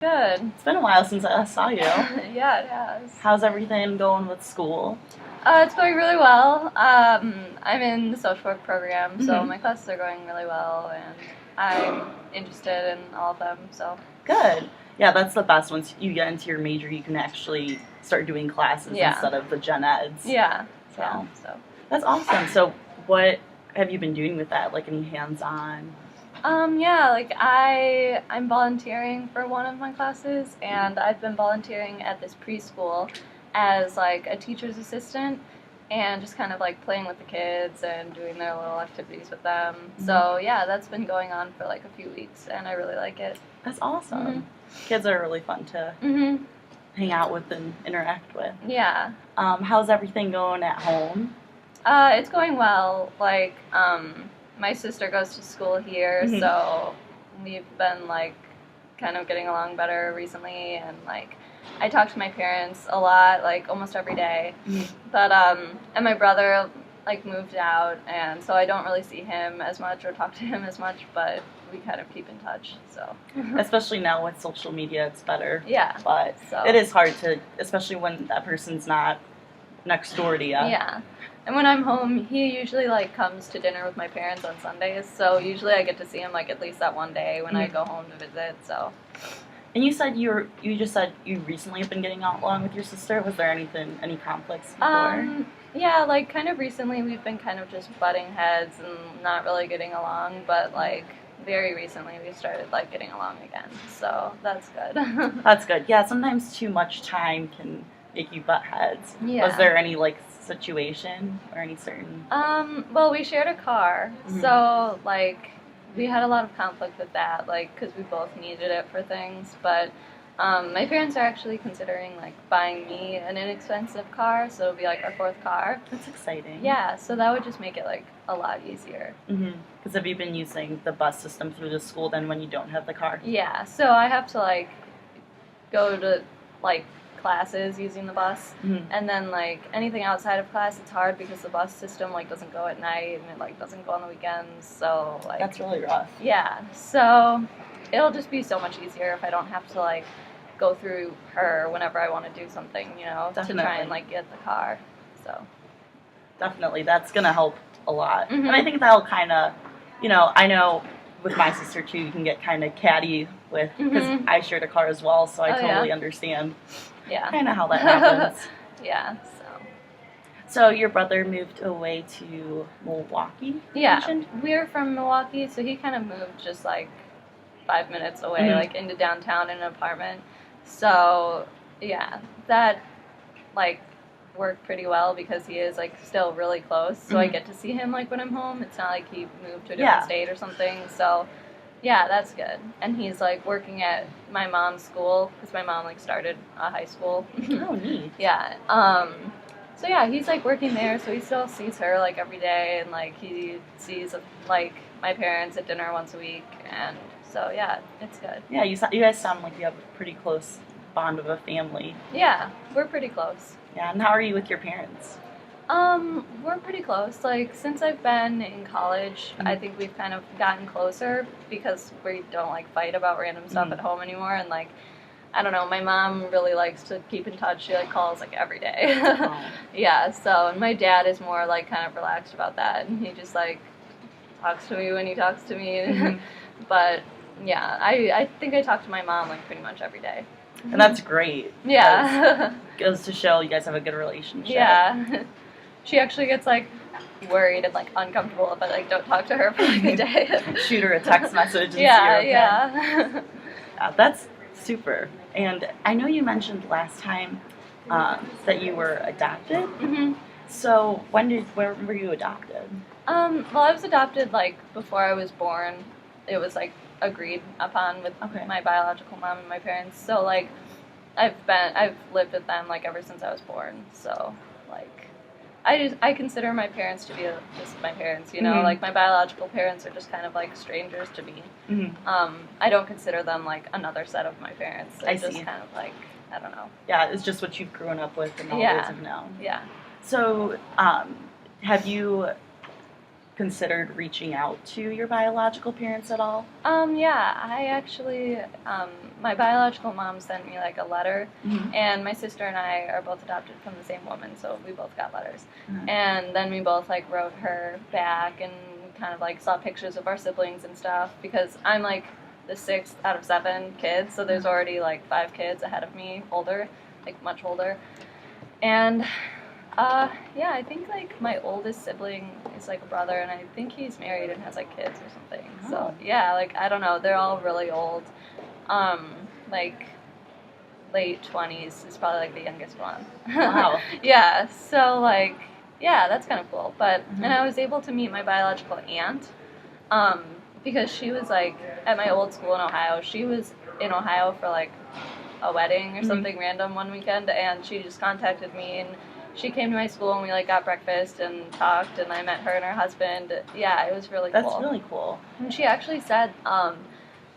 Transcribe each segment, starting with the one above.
Good. It's been a while since I saw you. Yeah, it has. How's everything going with school? It's going really well. I'm in the social work program, so Mhm. my classes are going really well, and I'm interested in all of them. So Good. Yeah, that's the best. Once you get into your major, you can actually start doing classes Yeah. instead of the gen eds. yeah, So yeah. So that's awesome. So what have you been doing with that? Like any hands-on? yeah, like I'm volunteering for one of my classes, and I've been volunteering at this preschool as like a teacher's assistant, and just kind of like playing with the kids and doing their little activities with them. So yeah, that's been going on for like a few weeks, and I really like it. That's awesome. Mhm. Kids are really fun to Mhm. hang out with and interact with. Yeah. How's everything going at home? It's going well. Like, my sister goes to school here, Mhm. so we've been like kind of getting along better recently, and like I talk to my parents a lot, like almost every day. Mhm. But and my brother like moved out, and so I don't really see him as much or talk to him as much, but we kind of keep in touch. So Especially now with social media, it's better. yeah. But So it is hard to, especially when that person's not next door to you. Yeah. And when I'm home, he usually like comes to dinner with my parents on Sundays. So usually I get to see him like at least that one day when I go home to visit. So And you said you just said you recently have been getting along with your sister. Was there any conflicts before? yeah, like kind of recently we've been kind of just butting heads and not really getting along, but like very recently we started like getting along again. So that's good. That's good. Yeah, sometimes too much time can make you butt heads. Yeah. Was there any like situation or any certain? Well, we shared a car, so like we had a lot of conflict with that, like because we both needed it for things. But my parents are actually considering like buying me an inexpensive car, so it'll be like our fourth car. That's exciting. Yeah, so that would just make it like a lot easier. Because have you been using the bus system through the school then when you don't have the car? Yeah, so I have to like go to like classes using the bus, and then like anything outside of class it's hard because the bus system like doesn't go at night and it like doesn't go on the weekends, so like That's really rough. yeah, so it'll just be so much easier if I don't have to like go through her whenever I want to do something, you know, to try Definitely. and like get the car. So Definitely, that's gonna help a lot. Mhm. And I think that'll kind of, I know with my sister too, you can get kind of catty with because I shared a car as well, so I Oh, yeah. totally understand yeah. kind of how that happens. Yeah, so So your brother moved away to Milwaukee? you yeah, mentioned? we're from Milwaukee, so he kind of moved just like 5 minutes away, like into downtown in an apartment. So yeah, that like worked pretty well because he is like still really close. So I get to see him like when I'm home. It's not like he moved to a different Yeah. state or something. So yeah, that's good. And he's like working at my mom's school because my mom like started a high school. Oh, neat. Yeah. So yeah, he's like working there, so he still sees her like every day, and like he sees like my parents at dinner once a week, and so yeah, it's good. Yeah, you guys sound like you have a pretty close bond of a family. Yeah, we're pretty close. Yeah, and how are you with your parents? We're pretty close. Like since I've been in college, I think we've kind of gotten closer because we don't like fight about random stuff at home anymore, and like I don't know, my mom really likes to keep in touch. She like calls like every day. Oh. Yeah, so and my dad is more like kind of relaxed about that, and he just like talks to me when he talks to me. But yeah, I think I talk to my mom like pretty much every day. And that's great. Yeah. Goes to show you guys have a good relationship. Yeah. She actually gets like worried and like uncomfortable if I like don't talk to her for like a day. Shoot her a text message and see Yeah, her okay. yeah. Yeah, that's super. And I know you mentioned last time that you were adopted. So where were you adopted? Well, I was adopted like before I was born. It was like agreed upon with my biological mom and my parents. So like I've lived with them like ever since I was born. So like I consider my parents to be just my parents, you know. Like my biological parents are just kind of like strangers to me. I don't consider them like another set of my parents. They're just kind of like I don't know. Yeah, it's just what you've grown up with and always have known. Yeah. So have you considered reaching out to your biological parents at all? Yeah, I actually, my biological mom sent me like a letter, and my sister and I are both adopted from the same woman, so we both got letters. And then we both like wrote her back and kind of like saw pictures of our siblings and stuff, because I'm like the 6th out of 7 kids, so there's already like 5 kids ahead of me, older, like much older. And yeah, I think like my oldest sibling is like a brother, and I think he's married and has like kids or something. Oh. So yeah, like I don't know, they're all really old. Like late 20s is probably like the youngest one. Wow. Yeah, so like yeah, that's kind of cool. But and I was able to meet my biological aunt, because she was like at my old school in Ohio. She was in Ohio for like a wedding or something random one weekend, and she just contacted me, and she came to my school, and we like got breakfast and talked, and I met her and her husband. Yeah, it was really cool. That's really cool. And she actually said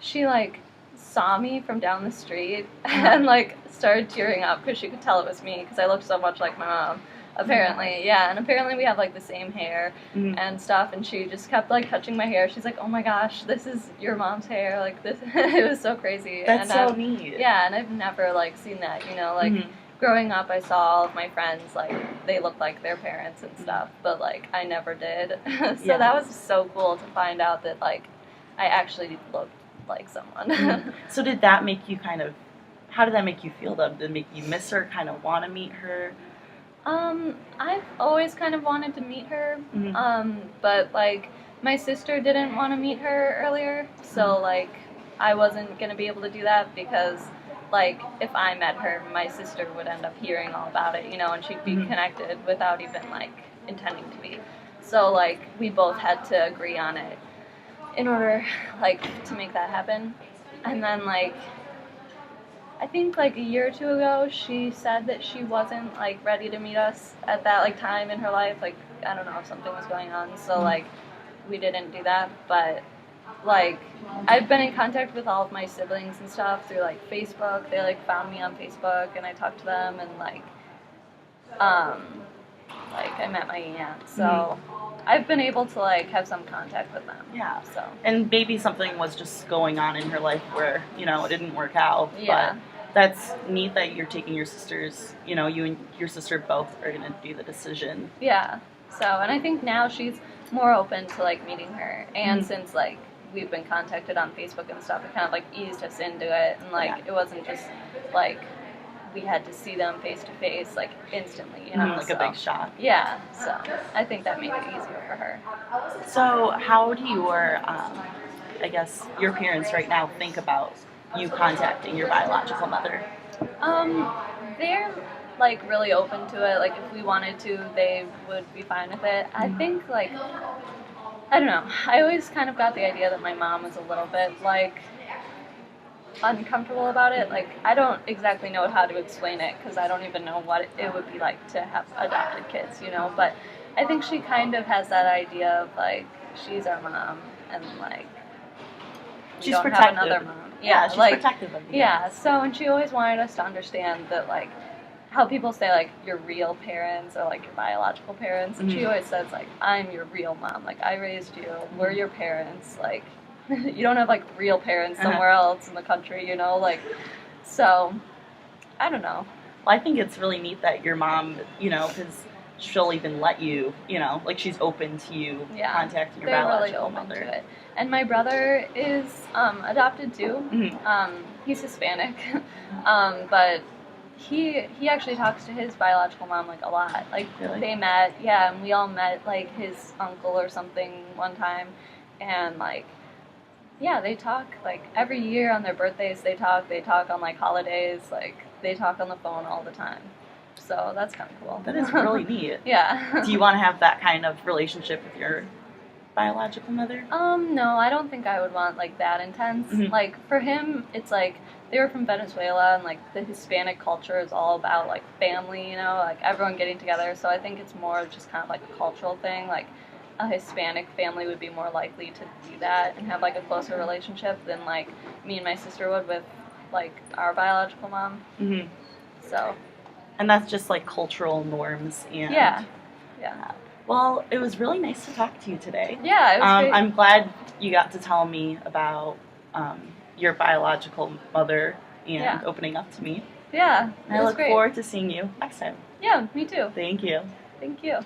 she like saw me from down the street and like started tearing up because she could tell it was me because I looked so much like my mom. Apparently, yeah, and apparently we have like the same hair and stuff, and she just kept like touching my hair. She's like, "Oh my gosh, this is your mom's hair!" Like this, it was so crazy. That's and so neat. Yeah, and I've never like seen that. You know, like growing up, I saw all of my friends like they looked like their parents and stuff, but like I never did. So that was so cool to find out that like I actually looked like someone. So did that make you kind of? How did that make you feel? Did it make you miss her? Kind of want to meet her? I've always kind of wanted to meet her, but, like, my sister didn't want to meet her earlier, so, like, I wasn't going to be able to do that because, like, if I met her, my sister would end up hearing all about it, you know, and she'd be connected without even, like, intending to be. So, like, we both had to agree on it in order, like, to make that happen. And then, like, I think like a year or two ago, she said that she wasn't like ready to meet us at that like time in her life. Like I don't know if something was going on, so like we didn't do that. But like I've been in contact with all of my siblings and stuff through like Facebook. They like found me on Facebook, and I talked to them, and like I met my aunt, so. I've been able to like have some contact with them. Yeah. So. And maybe something was just going on in her life where, you know, it didn't work out. Yeah. But that's neat that you're taking your sisters, you know, you and your sister both are going to do the decision. Yeah. So, and I think now she's more open to like meeting her. And since like we've been contacted on Facebook and stuff, it kind of like eased us into it. And like it wasn't just like we had to see them face to face like instantly, you know, like a big shock. Yeah, so I think that made it easier for her. So how do your, I guess, your parents right now think about you contacting your biological mother? They're like really open to it. Like if we wanted to, they would be fine with it. I think like, I don't know. I always kind of got the idea that my mom was a little bit like uncomfortable about it. Like I don't exactly know how to explain it because I don't even know what it would be like to have adopted kids, you know, but I think she kind of has that idea of like she's our mom and like she's don't protective. have another mom. Yeah, she's like, protective of you. Yeah, so and she always wanted us to understand that like how people say like your real parents or like your biological parents, and she always says like I'm your real mom, like I raised you, we're your parents, like you don't have like real parents somewhere else in the country, you know, like, so I don't know. Well, I think it's really neat that your mom, you know, because she'll even let you, you know, like she's open to you contacting your biological mother. To it. And my brother is adopted too. He's Hispanic, but he actually talks to his biological mom like a lot. Like they met, and we all met like his uncle or something one time, and like. Yeah, they talk, like, every year on their birthdays they talk on, like, holidays, like, they talk on the phone all the time. So that's kind of cool. That is really neat. Yeah. Do you want to have that kind of relationship with your biological mother? No, I don't think I would want, like, that intense. Like, for him, it's, like, they were from Venezuela, and, like, the Hispanic culture is all about, like, family, you know, like, everyone getting together. So I think it's more just kind of, like, a cultural thing, like, a Hispanic family would be more likely to do that and have like a closer relationship than like me and my sister would with like our biological mom. So, and that's just like cultural norms and yeah. Well, it was really nice to talk to you today. Yeah, it was great. I'm glad you got to tell me about your biological mother and opening up to me. Yeah, I look forward to seeing you next time. Yeah, me too. Thank you. Thank you.